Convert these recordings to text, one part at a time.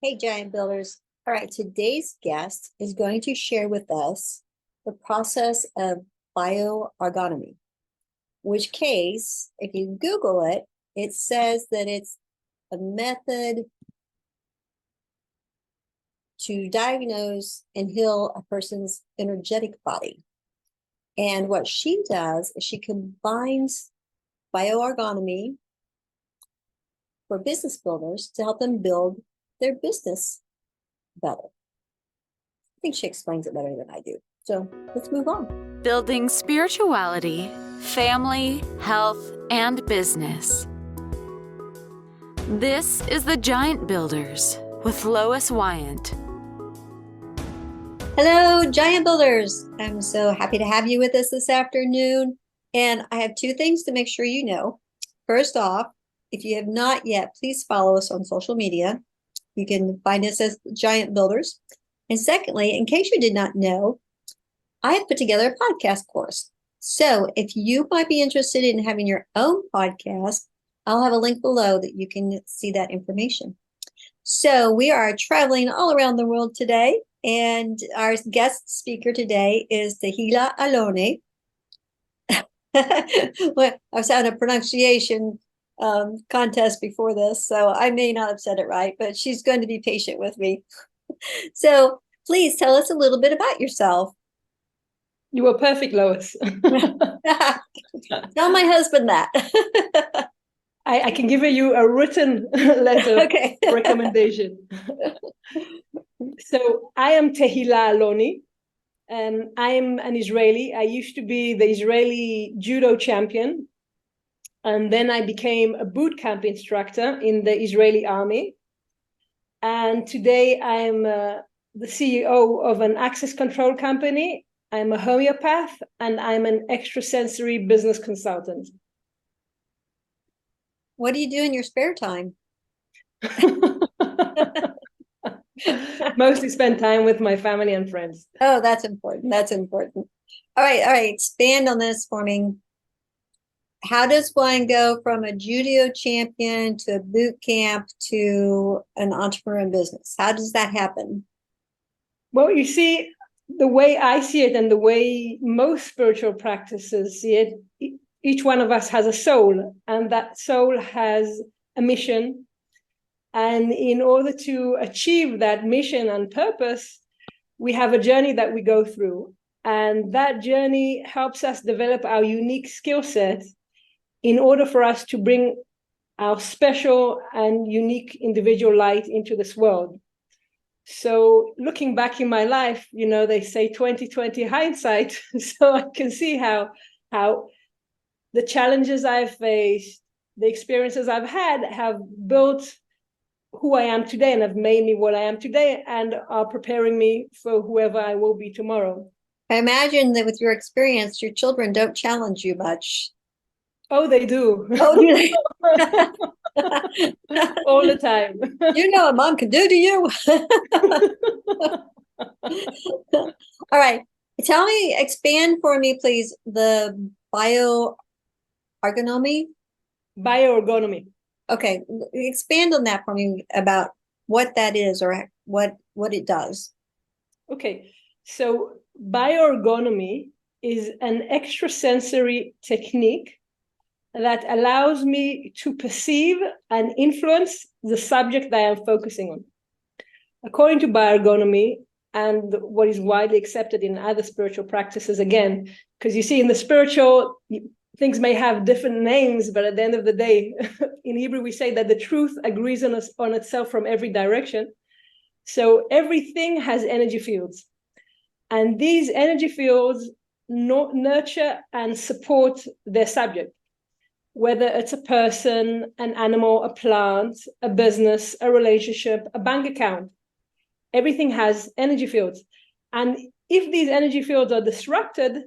Hey, Giant Builders. All right, today's guest is going to share with us the process of bio-orgonomy, which case, if you Google it, it says that it's a method to diagnose and heal a person's energetic body. And what she does is she combines bio-orgonomy for business builders to help them build their business better. I think she explains it better than I do. So let's move on. Building spirituality, family, health, and business. This is the Giant Builders with Lois Wyant. Hello, Giant Builders. I'm so happy to have you with us this afternoon. And I have two things to make sure you know. First off, if you have not yet, please follow us on social media. You can find us as Giant Builders. And secondly, in case you did not know, I have put together a podcast course. So if you might be interested in having your own podcast, I'll have a link below that you can see that information. So we are traveling all around the world today. And our guest speaker today is Tehilla Aloni. Well, I was having a pronunciation contest before this, so I may not have said it right, but she's going to be patient with me. So please tell us a little bit about yourself. You were perfect, Lois. Tell my husband that. I can give you a written letter Okay. recommendation. So I am Tehilla Aloni, and I'm an Israeli. I used to be the Israeli Judo champion, and then I became a boot camp instructor in the Israeli army. And today I'm the CEO of an access control company. I'm a homeopath, and I'm an extrasensory business consultant. What do you do in your spare time? Mostly spend time with my family and friends. Oh, that's important. That's important. All right. Expand on this for me. How does one go from a judo champion to a boot camp to an entrepreneur in business? How does that happen? Well, you see, the way I see it and the way most spiritual practices see it, each one of us has a soul, and that soul has a mission. And in order to achieve that mission and purpose, we have a journey that we go through. And that journey helps us develop our unique skill set in order for us to bring our special and unique individual light into this world. So looking back in my life, you know, they say 20/20 hindsight. So I can see how the challenges I've faced, the experiences I've had have built who I am today and have made me what I am today and are preparing me for whoever I will be tomorrow. I imagine that with your experience, your children don't challenge you much. Oh, they do. Oh, do they? All the time. You know what mom can do to you. All right. Tell me, expand for me, please, the bio-orgonomy. Bio-Orgonomy. Okay, expand on that for me about what that is or what it does. Okay, so Bio-Orgonomy is an extrasensory technique that allows me to perceive and influence the subject that I am focusing on. According to Bio-Orgonomy, and what is widely accepted in other spiritual practices, again, because you see in the spiritual, things may have different names, but at the end of the day, in Hebrew, we say that the truth agrees on itself from every direction. So everything has energy fields. And these energy fields nurture and support their subject, whether it's a person, an animal, a plant, a business, a relationship, a bank account. Everything has energy fields. And if these energy fields are disrupted,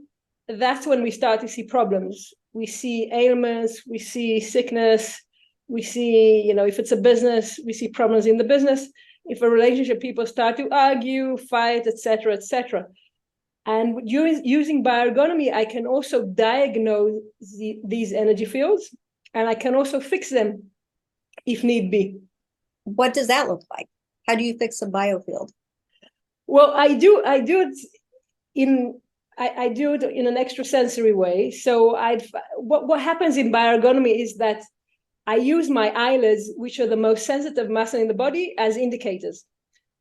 that's when we start to see problems. We see ailments, we see sickness, we see, if it's a business, we see problems in the business. If a relationship, people start to argue, fight, etc., etc. And using Bio-Orgonomy, I can also diagnose these energy fields, and I can also fix them if need be. What does that look like? How do you fix a biofield? Well, I do it in I do it in an extrasensory way. So what happens in bioergonomy is that I use my eyelids, which are the most sensitive muscle in the body, as indicators.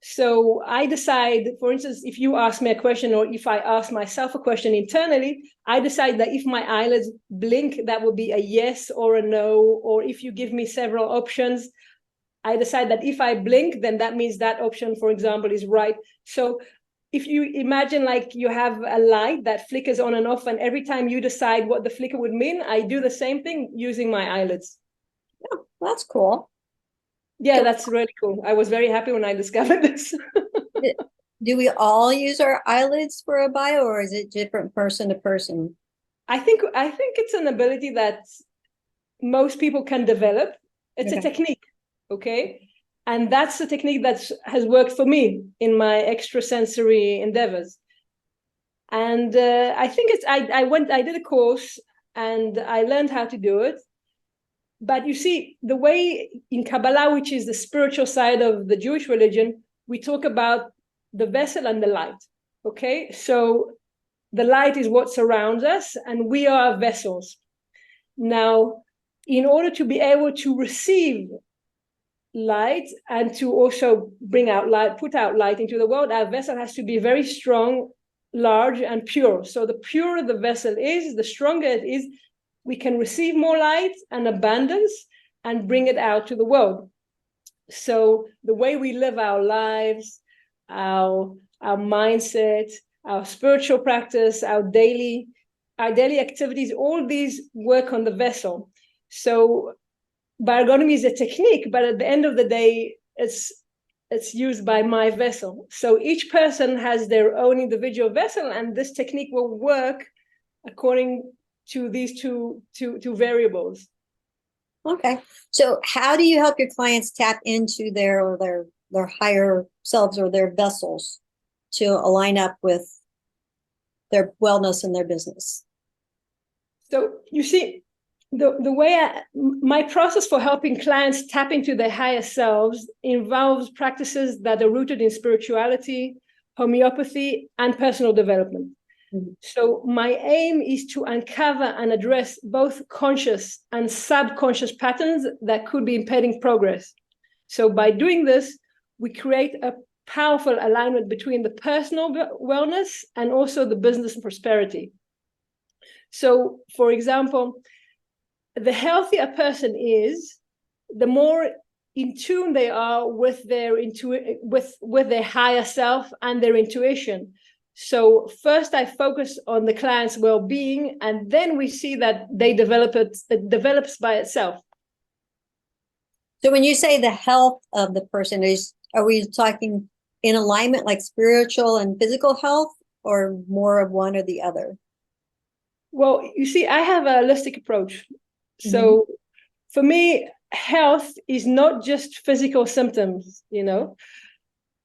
So I decide, for instance, if you ask me a question or if I ask myself a question internally, I decide that if my eyelids blink, that will be a yes or a no. Or if you give me several options, I decide that if I blink, then that means that option, for example, is right. So if you imagine like you have a light that flickers on and off, and every time you decide what the flicker would mean, I do the same thing using my eyelids. Oh, that's cool. Yeah, that's really cool. I was very happy when I discovered this. Do we all use our eyelids for a bio, or is it different person to person? I think it's an ability that most people can develop. It's a technique, okay? And that's the technique that has worked for me in my extrasensory endeavors. And I think I did a course and I learned how to do it. But you see, the way in Kabbalah, which is the spiritual side of the Jewish religion, we talk about the vessel and the light, okay? So the light is what surrounds us, and we are vessels. Now, in order to be able to receive light and to also bring out light, put out light into the world, our vessel has to be very strong, large, and pure. So the purer the vessel is, the stronger it is, we can receive more light and abundance and bring it out to the world. So the way we live our lives, our mindset, our spiritual practice, our daily activities, all these work on the vessel. So bioergonomy is a technique, but at the end of the day, it's used by my vessel. So each person has their own individual vessel, and this technique will work according to these two variables. Okay. So how do you help your clients tap into their higher selves or their vessels to align up with their wellness and their business? So you see, the way my process for helping clients tap into their higher selves involves practices that are rooted in spirituality, homeopathy, and personal development. So my aim is to uncover and address both conscious and subconscious patterns that could be impeding progress. So by doing this, we create a powerful alignment between the personal wellness and also the business prosperity. So, for example, the healthier a person is, the more in tune they are with their with their higher self and their intuition. So first I focus on the client's well-being, and then we see that it develops by itself. So when you say the health of the person, are we talking in alignment like spiritual and physical health, or more of one or the other? Well, you see, I have a holistic approach. So for me, health is not just physical symptoms,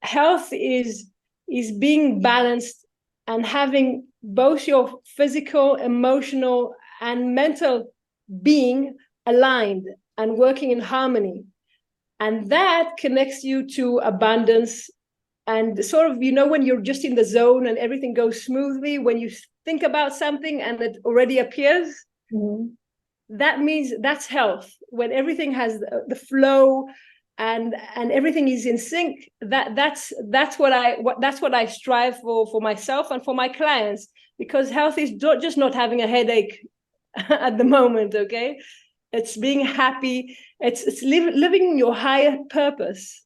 Health is being balanced and having both your physical, emotional, and mental being aligned and working in harmony. And that connects you to abundance and sort of, when you're just in the zone and everything goes smoothly, when you think about something and it already appears, that means that's health. When everything has the flow and everything is in sync, that's what I strive for myself and for my clients, because health is just not having a headache at the moment, okay? It's being happy. It's living your higher purpose.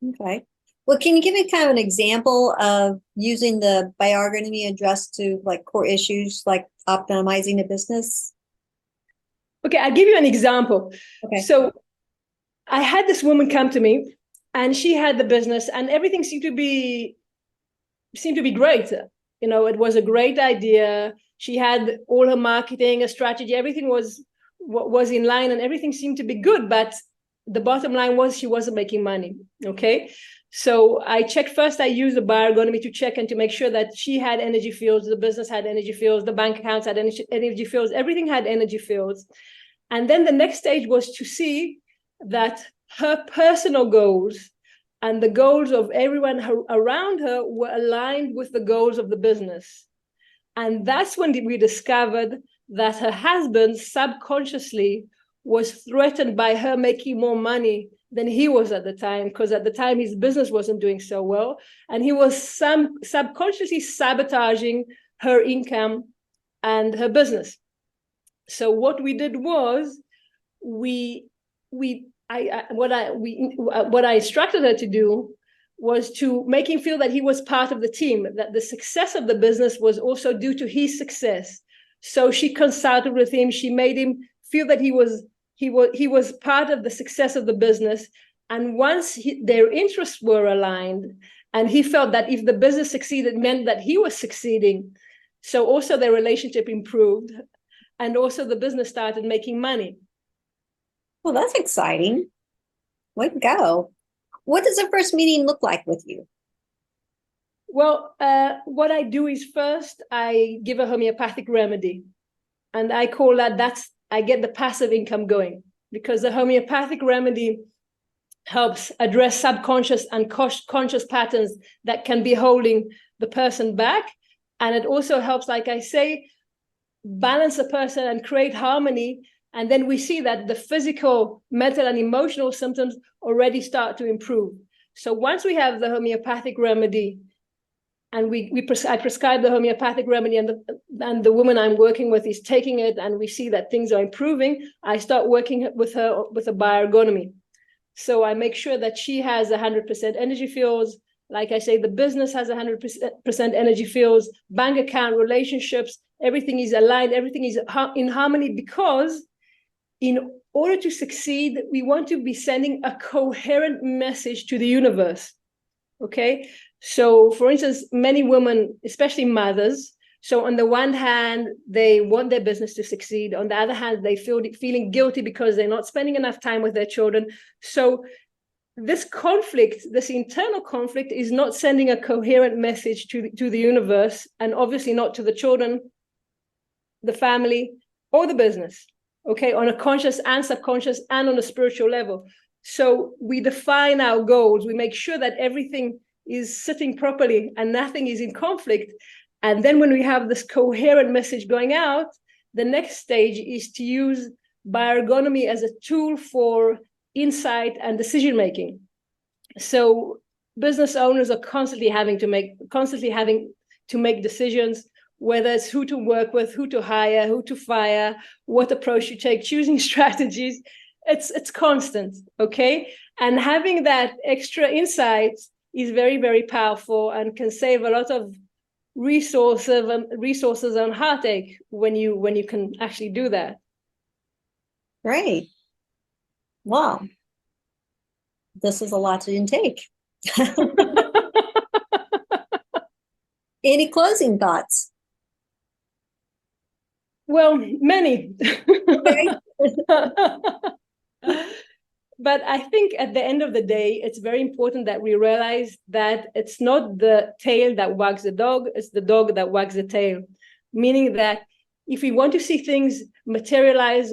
Okay. Well, can you give me kind of an example of using the Bio-Orgonomy addressed to like core issues like optimizing a business? Okay, I'll give you an example. Okay. So I had this woman come to me, and she had the business, and everything seemed to be great. It was a great idea. She had all her marketing, a strategy, everything was in line, and everything seemed to be good. But the bottom line was she wasn't making money. Okay. So I checked first. I used the Bio-Orgonomy to check and to make sure that she had energy fields, the business had energy fields, the bank accounts had energy fields, everything had energy fields. And then the next stage was to see that her personal goals and the goals of everyone around her were aligned with the goals of the business. And that's when we discovered that her husband subconsciously was threatened by her making more money than he was at the time, because at the time his business wasn't doing so well, and he was subconsciously sabotaging her income and her business. So what we did was what I instructed her to do was to make him feel that he was part of the team, that the success of the business was also due to his success. So she consulted with him. She made him feel that he was part of the success of the business. And once their interests were aligned, and he felt that if the business succeeded meant that he was succeeding, so also their relationship improved, and also the business started making money. Well, that's exciting. Way to go. What does a first meeting look like with you? Well, what I do is first I give a homeopathic remedy, and I call I get the passive income going, because the homeopathic remedy helps address subconscious and conscious patterns that can be holding the person back. And it also helps, like I say, balance a person and create harmony. And then we see that the physical, mental, and emotional symptoms already start to improve. So once we have the homeopathic remedy, and I prescribe the homeopathic remedy, and the woman I'm working with is taking it, and we see that things are improving, I start working with her with a Bio-Orgonomy. So I make sure that she has 100% energy fields. Like I say, the business has 100% energy fields, bank account, relationships, everything is aligned, everything is in harmony, because in order to succeed, we want to be sending a coherent message to the universe, okay? So, for instance, many women, especially mothers, so on the one hand, they want their business to succeed. On the other hand, they feeling guilty because they're not spending enough time with their children. So this conflict, this internal conflict, is not sending a coherent message to the universe, and obviously not to the children, the family, or the business, okay, on a conscious and subconscious and on a spiritual level. So we define our goals. We make sure that everything is sitting properly and nothing is in conflict. And then when we have this coherent message going out, the next stage is to use Bio-Orgonomy as a tool for insight and decision making. So business owners are constantly having to make decisions, whether it's who to work with, who to hire, who to fire, what approach you take, choosing strategies. It's constant, okay? And having that extra insight is very, very powerful and can save a lot of resources and heartache when you can actually do that. Great. Wow. This is a lot to intake. Any closing thoughts? Well, many. Okay. But I think at the end of the day, it's very important that we realize that it's not the tail that wags the dog, it's the dog that wags the tail. Meaning that if we want to see things materialize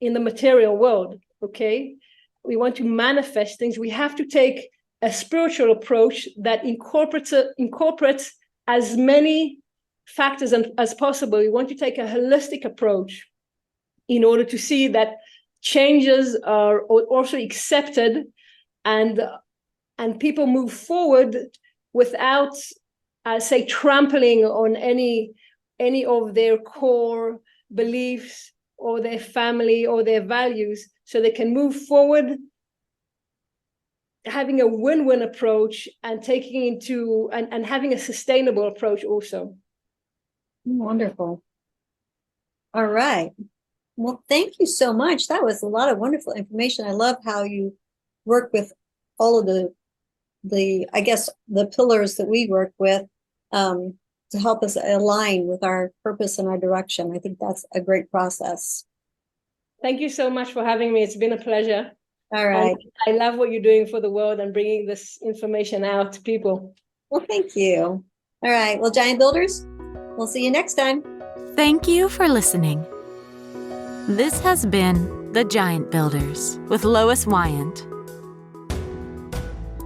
in the material world, okay, we want to manifest things, we have to take a spiritual approach that incorporates as many factors as possible. We want to take a holistic approach in order to see that changes are also accepted and people move forward without, say, trampling on any of their core beliefs or their family or their values, so they can move forward having a win-win approach and taking into and having a sustainable approach also. Wonderful. All right. Well, thank you so much. That was a lot of wonderful information. I love how you work with all of the I guess the pillars that we work with to help us align with our purpose and our direction. I think that's a great process. Thank you so much for having me. It's been a pleasure. All right. I love what you're doing for the world and bringing this information out to people. Well, thank you. All right. Well, Giant Builders, we'll see you next time. Thank you for listening. This has been The Giant Builders with Lois Wyant.